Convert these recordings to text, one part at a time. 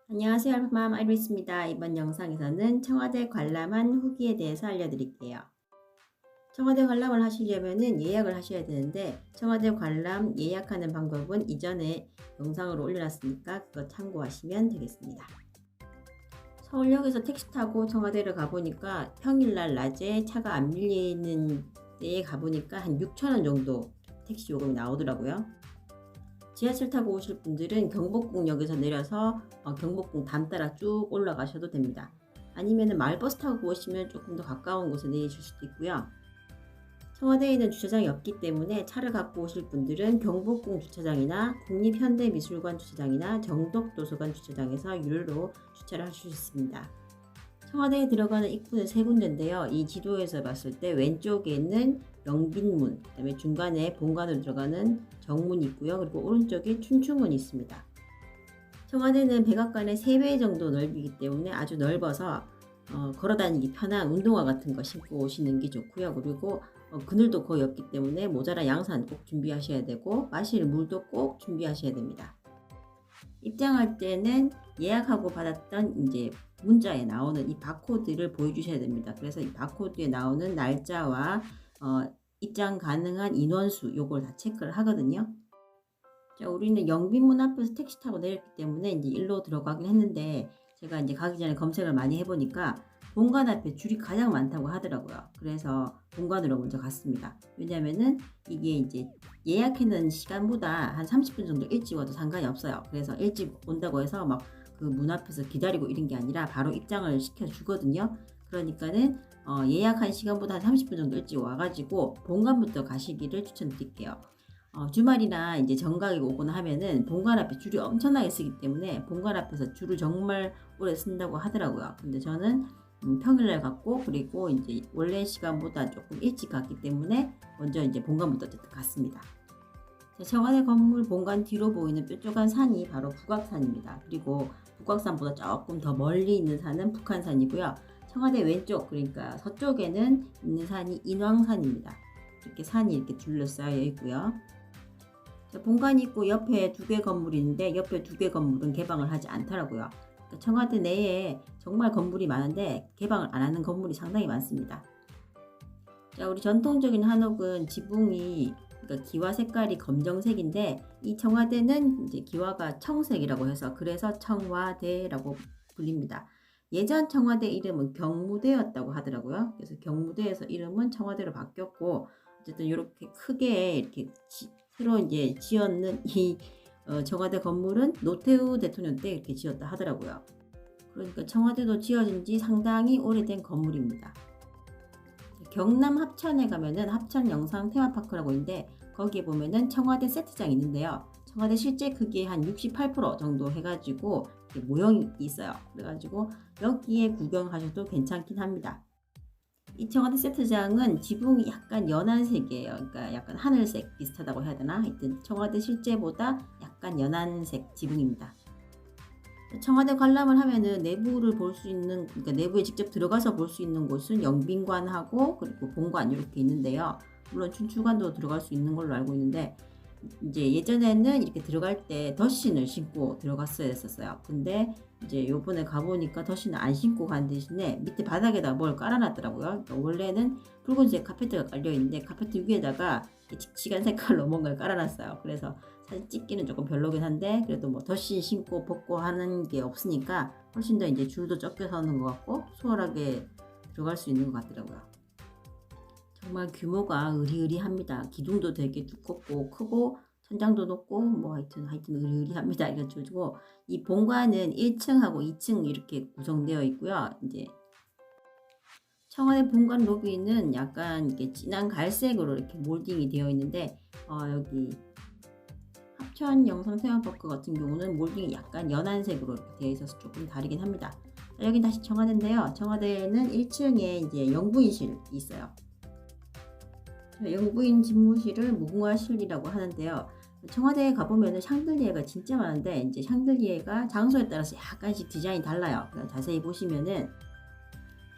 안녕하세요. 알파맘 아이리스입니다. 이번 영상에서는 청와대 관람한 후기에 대해서 알려드릴게요. 청와대 관람을 하시려면 예약을 하셔야 되는데 청와대 관람 예약하는 방법은 이전에 영상으로 올려놨으니까 그거 참고하시면 되겠습니다. 서울역에서 택시 타고 청와대를 가보니까 평일날 낮에 차가 안 밀리는 데에 가보니까 한 6,000원 정도 택시 요금이 나오더라고요. 지하철 타고 오실 분들은 경복궁역에서 내려서 경복궁 담 따라 쭉 올라가셔도 됩니다. 아니면 마을버스 타고 오시면 조금 더 가까운 곳에 내리실 수도 있고요. 청와대에는 주차장이 없기 때문에 차를 갖고 오실 분들은 경복궁 주차장이나 국립현대미술관 주차장이나 정덕도서관 주차장에서 유료로 주차를 하실 수 있습니다. 청와대에 들어가는 입구는 세 군데인데요. 이 지도에서 봤을 때 왼쪽에는 영빈문, 그다음에 중간에 본관으로 들어가는 정문이 있고요. 그리고 오른쪽에 춘추문이 있습니다. 청와대는 백악관의 3배 정도 넓이기 때문에 아주 넓어서 걸어다니기 편한 운동화 같은 거 신고 오시는 게 좋고요. 그리고 그늘도 거의 없기 때문에 모자랑 양산 꼭 준비하셔야 되고 마실 물도 꼭 준비하셔야 됩니다. 입장할 때는 예약하고 받았던 이제 문자에 나오는 이 바코드를 보여주셔야 됩니다. 그래서 이 바코드에 나오는 날짜와 입장 가능한 인원수 요걸 다 체크를 하거든요. 자, 우리는 영빈문 앞에서 택시 타고 내렸기 때문에 이제 일로 들어가긴 했는데 제가 이제 가기 전에 검색을 많이 해보니까 본관 앞에 줄이 가장 많다고 하더라고요. 그래서 본관으로 먼저 갔습니다. 왜냐면은 이게 이제 예약해놓은 시간보다 한 30분 정도 일찍 와도 상관이 없어요. 그래서 일찍 온다고 해서 막 그 문 앞에서 기다리고 이런 게 아니라 바로 입장을 시켜주거든요. 그러니까는 예약한 시간보다 한 30분 정도 일찍 와가지고 본관부터 가시기를 추천드릴게요. 주말이나 이제 정각이 오거나 하면은 본관 앞에 줄이 엄청나게 쓰기 때문에 본관 앞에서 줄을 정말 오래 쓴다고 하더라고요. 근데 저는 평일날 갔고 그리고 이제 원래 시간보다 조금 일찍 갔기 때문에 먼저 이제 본관부터 어쨌든 갔습니다. 자, 청와대 건물 본관 뒤로 보이는 뾰족한 산이 바로 북악산입니다. 그리고 북악산보다 조금 더 멀리 있는 산은 북한산이고요. 청와대 왼쪽 그러니까 서쪽에는 있는 산이 인왕산입니다. 이렇게 산이 이렇게 둘러싸여 있고요. 자, 본관이 있고 옆에 2개 건물이 있는데 옆에 2개 건물은 개방을 하지 않더라고요. 그러니까 청와대 내에 정말 건물이 많은데 개방을 안 하는 건물이 상당히 많습니다. 자, 우리 전통적인 한옥은 지붕이 그러니까 기와 색깔이 검정색인데 이 청와대는 이제 기와가 청색이라고 해서 그래서 청와대라고 불립니다. 예전 청와대 이름은 경무대였다고 하더라고요. 그래서 경무대에서 이름은 청와대로 바뀌었고 어쨌든 이렇게 크게 이렇게 새로 이제 지었는 이 청와대 건물은 노태우 대통령 때 이렇게 지었다 하더라고요. 그러니까 청와대도 지어진 지 상당히 오래된 건물입니다. 경남 합천에 가면은 합천 영상 테마파크라고 있는데 거기에 보면은 청와대 세트장이 있는데요. 청와대 실제 크기의 한 68% 정도 해가지고 모형이 있어요. 그래가지고 여기에 구경하셔도 괜찮긴 합니다. 이 청와대 세트장은 지붕이 약간 연한색이에요. 그러니까 약간 하늘색 비슷하다고 해야 되나? 하여튼 청와대 실제보다 약간 연한색 지붕입니다. 청와대 관람을 하면은 내부를 볼 수 있는, 그러니까 내부에 직접 들어가서 볼 수 있는 곳은 영빈관하고 그리고 본관 이렇게 있는데요. 물론 춘추관도 들어갈 수 있는 걸로 알고 있는데 이제 예전에는 이렇게 들어갈 때 덧신을 신고 들어갔어야 했었어요. 근데 이제 요번에 가보니까 덧신을 안 신고 간 대신에 밑에 바닥에다 뭘 깔아놨더라고요. 그러니까 원래는 붉은색 카페트가 깔려있는데 카페트 위에다가 칙칙한 색깔로 뭔가를 깔아놨어요. 그래서 사진 찍기는 조금 별로긴 한데 그래도 뭐 덧신 신고 벗고 하는 게 없으니까 훨씬 더 이제 줄도 적게 서는 것 같고 수월하게 들어갈 수 있는 것 같더라고요. 정말 규모가 으리으리합니다. 기둥도 되게 두껍고 크고 천장도 높고 뭐 하여튼 으리으리합니다. 이래가지고 이 본관은 1층하고 2층 이렇게 구성되어 있고요. 이제 청와대 본관 로비는 약간 이렇게 진한 갈색으로 이렇게 몰딩이 되어 있는데 여기 합천 영상 테마파크 같은 경우는 몰딩이 약간 연한색으로 이렇게 되어 있어서 조금 다르긴 합니다. 자, 여긴 다시 청와대인데요. 청와대는 1층에 이제 영부인실이 있어요. 영부인 집무실을 무궁화실이라고 하는데요. 청와대에 가보면 샹들리에가 진짜 많은데 이제 샹들리에가 장소에 따라서 약간씩 디자인이 달라요. 자세히 보시면은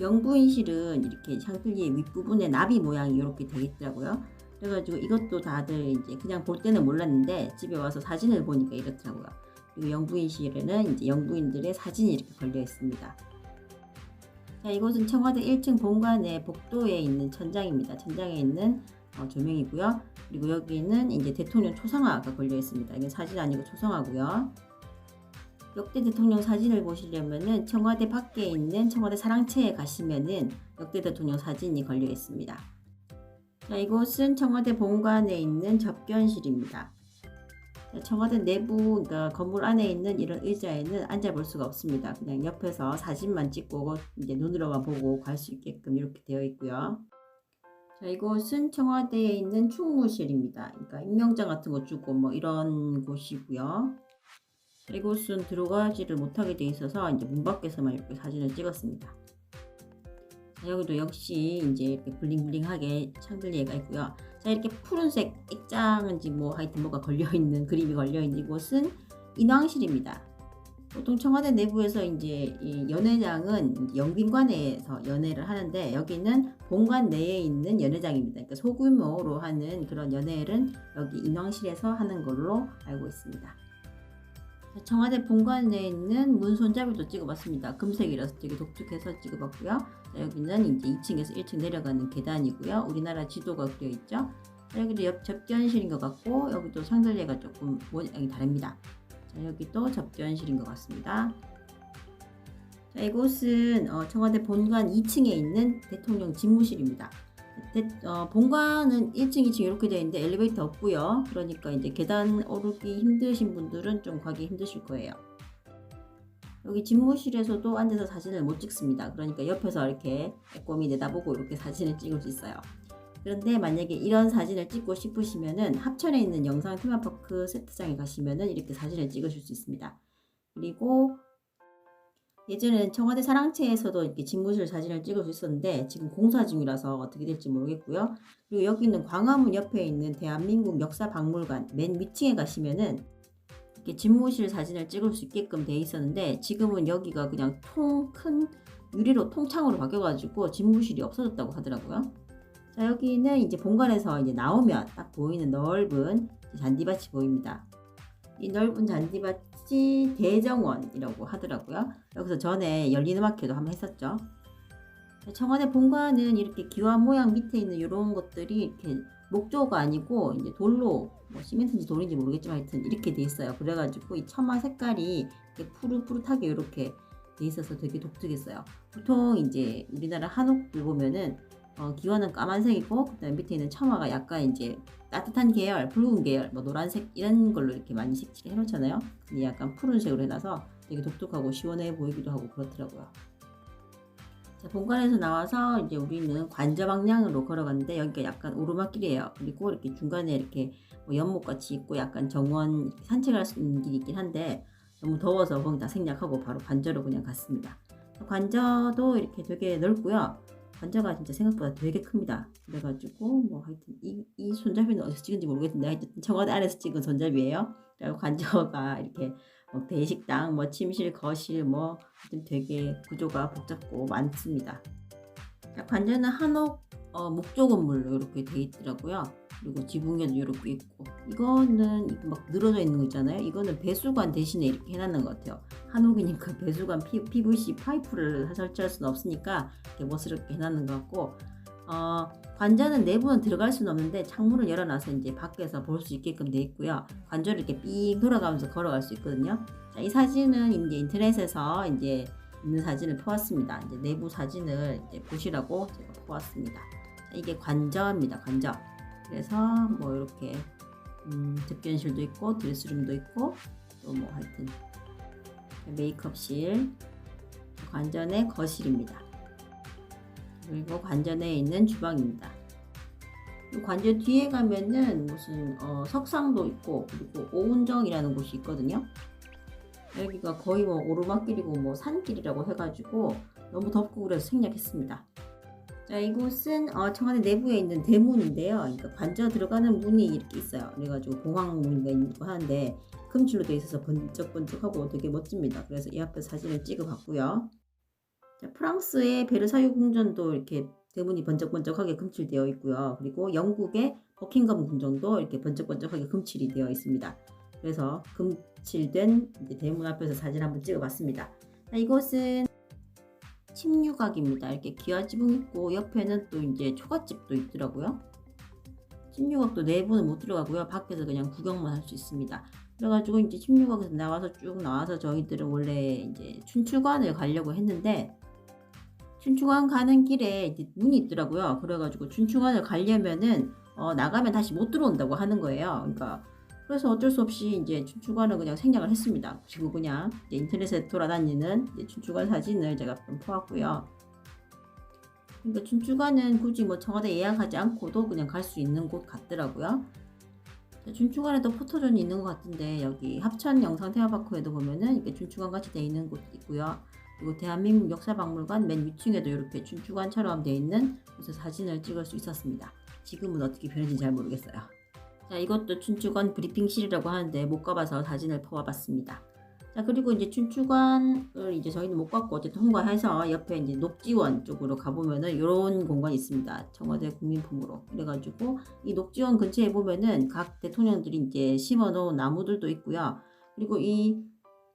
영부인실은 이렇게 샹들리에 윗부분에 나비 모양이 이렇게 되어 있더라고요. 그래가지고 이것도 다들 이제 그냥 볼 때는 몰랐는데 집에 와서 사진을 보니까 이렇더라고요. 그리고 영부인실에는 이제 영부인들의 사진이 이렇게 걸려 있습니다. 자, 이곳은 청와대 1층 본관의 복도에 있는 천장입니다. 천장에 있는 조명이고요. 그리고 여기는 이제 대통령 초상화가 걸려 있습니다. 이게 사진 아니고 초상화고요. 역대 대통령 사진을 보시려면은 청와대 밖에 있는 청와대 사랑채에 가시면은 역대 대통령 사진이 걸려 있습니다. 자, 이곳은 청와대 본관에 있는 접견실입니다. 자, 청와대 내부, 그러니까 건물 안에 있는 이런 의자에는 앉아볼 수가 없습니다. 그냥 옆에서 사진만 찍고 이제 눈으로만 보고 갈 수 있게끔 이렇게 되어 있고요. 자, 이곳은 청와대에 있는 충무실입니다. 그러니까 임명장 같은 거 주고 뭐 이런 곳이고요. 이곳은 들어가지를 못하게 돼 있어서 이제 문 밖에서만 이렇게 사진을 찍었습니다. 자, 여기도 역시 이제 이렇게 블링블링하게 샹들리에가 있고요. 자, 이렇게 푸른색 액장인지 뭐 하여튼 뭐가 걸려있는 그림이 걸려있는 이곳은 인왕실입니다. 보통 청와대 내부에서 이제 이 연회장은 영빈관에서 연회를 하는데 여기는 본관 내에 있는 연회장입니다. 그러니까 소규모로 하는 그런 연회를 여기 인왕실에서 하는 걸로 알고 있습니다. 청와대 본관에 있는 문 손잡이도 찍어봤습니다. 금색이라서 되게 독특해서 찍어봤고요. 자, 여기는 이제 2층에서 1층 내려가는 계단이고요. 우리나라 지도가 그려 있죠. 여기도 옆 접견실인 것 같고 여기도 샹들리에가 조금 모양이 다릅니다. 자, 여기도 접견실인 것 같습니다. 자, 이곳은 청와대 본관 2층에 있는 대통령 집무실입니다. 본관은 1층, 2층 이렇게 되어 있는데 엘리베이터 없고요. 그러니까 이제 계단 오르기 힘드신 분들은 좀 가기 힘드실 거예요. 여기 집무실에서도 앉아서 사진을 못 찍습니다. 그러니까 옆에서 이렇게 빼꼼히 내다보고 이렇게 사진을 찍을 수 있어요. 그런데 만약에 이런 사진을 찍고 싶으시면은 합천에 있는 영상 테마파크 세트장에 가시면은 이렇게 사진을 찍으실 수 있습니다. 그리고 예전에는 청와대 사랑채에서도 이렇게 집무실 사진을 찍을 수 있었는데 지금 공사 중이라서 어떻게 될지 모르겠고요. 그리고 여기 있는 광화문 옆에 있는 대한민국 역사박물관 맨 위층에 가시면은 이렇게 집무실 사진을 찍을 수 있게끔 돼 있었는데 지금은 여기가 그냥 큰 유리로 통창으로 바뀌어가지고 집무실이 없어졌다고 하더라고요. 자, 여기는 이제 본관에서 이제 나오면 딱 보이는 넓은 잔디밭이 보입니다. 이 넓은 잔디밭이 대정원이라고 하더라고요. 여기서 전에 열린음악회도 한번 했었죠. 청와대 본관은 이렇게 기와 모양 밑에 있는 이런 것들이 이렇게 목조가 아니고 이제 돌로 뭐 시멘트인지 돌인지 모르겠지만 하여튼 이렇게 돼 있어요. 그래가지고 이 처마 색깔이 이렇게 푸릇푸릇하게 이렇게 돼 있어서 되게 독특했어요. 보통 이제 우리나라 한옥들 보면은 기와는 까만색이고 그다음 밑에 있는 처마가 약간 이제 따뜻한 계열, 붉은 계열, 뭐 노란색 이런 걸로 이렇게 많이 색칠해 놓잖아요. 근데 약간 푸른색으로 해놔서 되게 독특하고 시원해 보이기도 하고 그렇더라고요. 자, 본관에서 나와서 이제 우리는 관저 방향으로 걸어갔는데 여기가 약간 오르막길이에요. 그리고 이렇게 중간에 이렇게 뭐 연못같이 있고 약간 정원 산책할 수 있는 길이 있긴 한데 너무 더워서 거기 다 생략하고 바로 관저로 그냥 갔습니다. 관저도 이렇게 되게 넓고요. 관저가 진짜 생각보다 되게 큽니다. 그래가지고 뭐 하여튼 이 손잡이는 어디서 찍은지 모르겠는데 하여튼 청와대 안에서 찍은 손잡이에요. 그리고 관저가 이렇게 뭐 대식당, 뭐 침실, 거실 뭐 하여튼 되게 구조가 복잡고 많습니다. 관저는 한옥 목조 건물로 이렇게 돼 있더라고요. 그리고 지붕에도 이렇게 있고 이거는 막 늘어져 있는 거 있잖아요. 이거는 배수관 대신에 이렇게 해놨는 것 같아요. 한옥이니까 배수관 PVC 파이프를 설치할 수는 없으니까 이렇게 멋스럽게 해놨는 것 같고 관저는 내부는 들어갈 수는 없는데 창문을 열어놔서 이제 밖에서 볼 수 있게끔 돼 있고요. 관저를 이렇게 삥 돌아가면서 걸어갈 수 있거든요. 자, 이 사진은 이제 인터넷에서 이제 있는 사진을 퍼왔습니다. 이제 내부 사진을 이제 보시라고 제가 퍼왔습니다. 자, 이게 관저입니다. 관저. 그래서 뭐 이렇게 접견실도 있고 드레스룸도 있고 또 뭐 하여튼 메이크업실, 관전의 거실입니다. 그리고 관전에 있는 주방입니다. 관저 뒤에 가면은 무슨 석상도 있고 그리고 오운정이라는 곳이 있거든요. 여기가 거의 뭐 오르막길이고 뭐 산길이라고 해가지고 너무 덥고 그래서 생략했습니다. 자, 이곳은 청와대 내부에 있는 대문인데요. 그러니까 관저 들어가는 문이 이렇게 있어요. 그래가지고 봉황문이 있고 하는데 금칠로 되어 있어서 번쩍번쩍하고 되게 멋집니다. 그래서 이 앞에 사진을 찍어봤고요. 자, 프랑스의 베르사유 궁전도 이렇게 대문이 번쩍번쩍하게 금칠되어 있고요. 그리고 영국의 버킹엄 궁전도 이렇게 번쩍번쩍하게 금칠이 되어 있습니다. 그래서 금칠된 이제 대문 앞에서 사진 한번 찍어봤습니다. 자, 이곳은 침류각입니다. 이렇게 기와지붕 있고 옆에는 또 이제 초가집도 있더라고요. 침류각도 내부는 못 들어가고요. 밖에서 그냥 구경만 할 수 있습니다. 그래가지고 이제 침류각에서 나와서 쭉 나와서 저희들은 원래 이제 춘추관을 가려고 했는데 춘추관 가는 길에 이제 문이 있더라고요. 그래가지고 춘추관을 가려면은 나가면 다시 못 들어온다고 하는 거예요. 그러니까 그래서 어쩔 수 없이 이제 춘추관을 그냥 생략을 했습니다. 그리고 그냥 이제 인터넷에 돌아다니는 이제 춘추관 사진을 제가 좀 퍼왔고요. 그러니까 춘추관은 굳이 뭐 청와대 예약하지 않고도 그냥 갈 수 있는 곳 같더라고요. 춘추관에도 포토존이 있는 것 같은데 여기 합천 영상 테마파크에도 보면은 이렇게 춘추관 같이 되어 있는 곳이 있고요. 그리고 대한민국 역사박물관 맨 위층에도 이렇게 춘추관처럼 되어 있는 곳에 사진을 찍을 수 있었습니다. 지금은 어떻게 변했는지 잘 모르겠어요. 자, 이것도 춘추관 브리핑실이라고 하는데 못 가봐서 사진을 퍼와봤습니다. 자, 그리고 이제 춘추관을 이제 저희는 못 갔고 어쨌든 통과해서 옆에 이제 녹지원 쪽으로 가보면은 이런 공간이 있습니다. 청와대 국민품으로. 그래가지고 이 녹지원 근처에 보면은 각 대통령들이 이제 심어놓은 나무들도 있고요. 그리고 이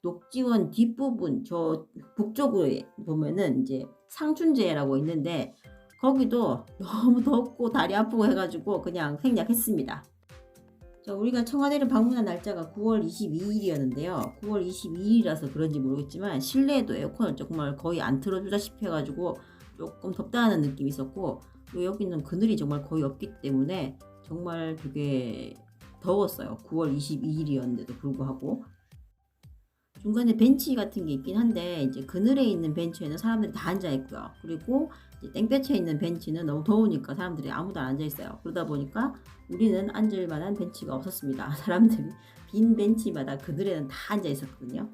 녹지원 뒷부분 저 북쪽에 보면은 이제 상춘제라고 있는데 거기도 너무 덥고 다리 아프고 해가지고 그냥 생략했습니다. 자, 우리가 청와대를 방문한 날짜가 9월 22일이었는데요. 9월 22일이라서 그런지 모르겠지만 실내에도 에어컨을 정말 거의 안 틀어주다시피 해가지고 조금 덥다는 느낌이 있었고 또 여기는 그늘이 정말 거의 없기 때문에 정말 되게 더웠어요. 9월 22일이었는데도 불구하고 중간에 벤치 같은 게 있긴 한데 이제 그늘에 있는 벤치에는 사람들이 다 앉아 있고요. 그리고 이제 땡볕에 있는 벤치는 너무 더우니까 사람들이 아무도 안 앉아 있어요. 그러다 보니까 우리는 앉을 만한 벤치가 없었습니다. 사람들이 빈 벤치마다 그늘에는 다 앉아 있었거든요.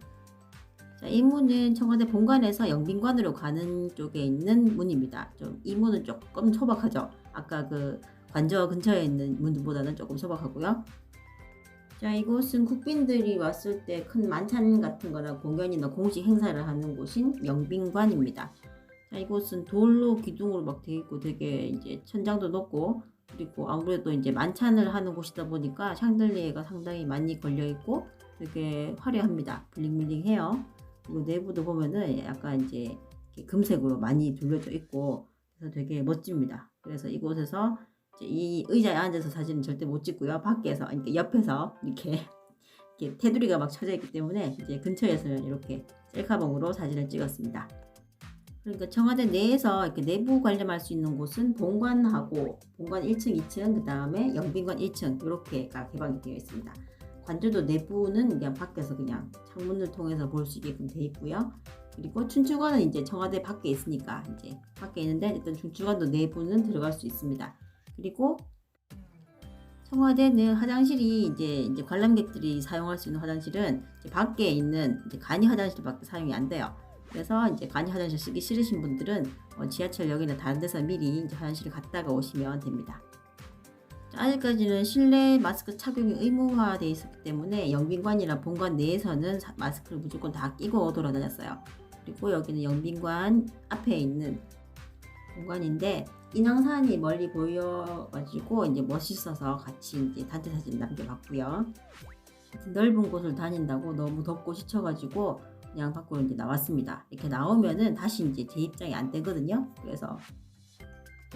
자, 이 문은 청와대 본관에서 영빈관으로 가는 쪽에 있는 문입니다. 이 문은 조금 소박하죠. 아까 그 관저 근처에 있는 문보다는 조금 소박하고요. 자, 이곳은 국빈들이 왔을 때 큰 만찬 같은 거나 공연이나 공식 행사를 하는 곳인 영빈관입니다. 자, 이곳은 돌로 기둥으로 막 되어 있고 되게 이제 천장도 높고 그리고 아무래도 이제 만찬을 하는 곳이다 보니까 샹들리에가 상당히 많이 걸려 있고 되게 화려합니다. 블링블링해요. 그리고 내부도 보면은 약간 이제 금색으로 많이 둘러져 있고 그래서 되게 멋집니다. 그래서 이곳에서 이 의자에 앉아서 사진은 절대 못 찍고요. 밖에서, 그러니까 옆에서 이렇게 테두리가 막 쳐져 있기 때문에 이제 근처에서는 이렇게 셀카봉으로 사진을 찍었습니다. 그러니까 청와대 내에서 이렇게 내부 관람할 수 있는 곳은 본관하고 본관 1층, 2층, 그 다음에 영빈관 1층 이렇게가 개방이 되어 있습니다. 관저도 내부는 그냥 밖에서 그냥 창문을 통해서 볼 수 있게끔 되어 있고요. 그리고 춘추관은 이제 청와대 밖에 있으니까 이제 밖에 있는데 일단 춘추관도 내부는 들어갈 수 있습니다. 그리고 청와대는 화장실이 이제 관람객들이 사용할 수 있는 화장실은 이제 밖에 있는 이제 간이 화장실밖에 사용이 안 돼요. 그래서 이제 간이 화장실 쓰기 싫으신 분들은 지하철역이나 다른 데서 미리 이제 화장실을 갔다가 오시면 됩니다. 아직까지는 실내 마스크 착용이 의무화되어 있었기 때문에 영빈관이나 본관 내에서는 마스크를 무조건 다 끼고 돌아다녔어요. 그리고 여기는 영빈관 앞에 있는 공간인데 인왕산이 멀리 보여가지고 이제 멋있어서 같이 이제 단체 사진 남겨봤고요. 넓은 곳을 다닌다고 너무 덥고 지쳐가지고 그냥 밖으로 이제 나왔습니다. 이렇게 나오면은 다시 이제 재입장이 안 되거든요. 그래서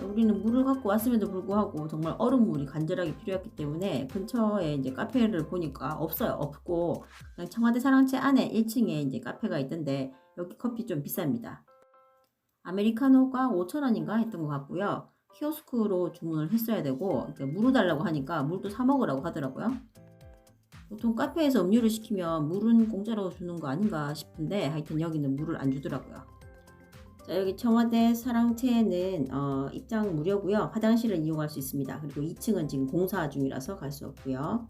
우리는 물을 갖고 왔음에도 불구하고 정말 얼음물이 간절하게 필요했기 때문에 근처에 이제 카페를 보니까 없고 그냥 청와대 사랑채 안에 1층에 이제 카페가 있던데 여기 커피 좀 비쌉니다. 아메리카노가 5,000원인가 했던 것 같고요. 키오스크로 주문을 했어야 되고 물을 달라고 하니까 물도 사 먹으라고 하더라고요. 보통 카페에서 음료를 시키면 물은 공짜로 주는 거 아닌가 싶은데 하여튼 여기는 물을 안 주더라고요. 자, 여기 청와대 사랑채는 입장 무료고요. 화장실을 이용할 수 있습니다. 그리고 2층은 지금 공사 중이라서 갈 수 없고요.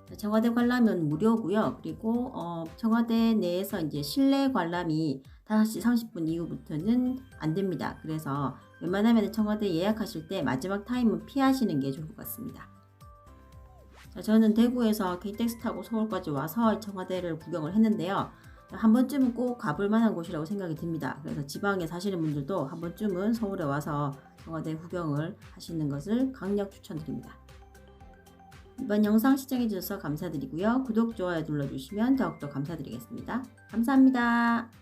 자, 청와대 관람은 무료고요. 그리고 청와대 내에서 이제 실내 관람이 5시 30분 이후부터는 안 됩니다. 그래서 웬만하면 청와대 예약하실 때 마지막 타임은 피하시는 게 좋을 것 같습니다. 자, 저는 대구에서 KTX 타고 서울까지 와서 청와대를 구경을 했는데요. 한 번쯤은 꼭 가볼 만한 곳이라고 생각이 듭니다. 그래서 지방에 사시는 분들도 한 번쯤은 서울에 와서 청와대 구경을 하시는 것을 강력 추천드립니다. 이번 영상 시청해 주셔서 감사드리고요. 구독, 좋아요 눌러주시면 더욱더 감사드리겠습니다. 감사합니다.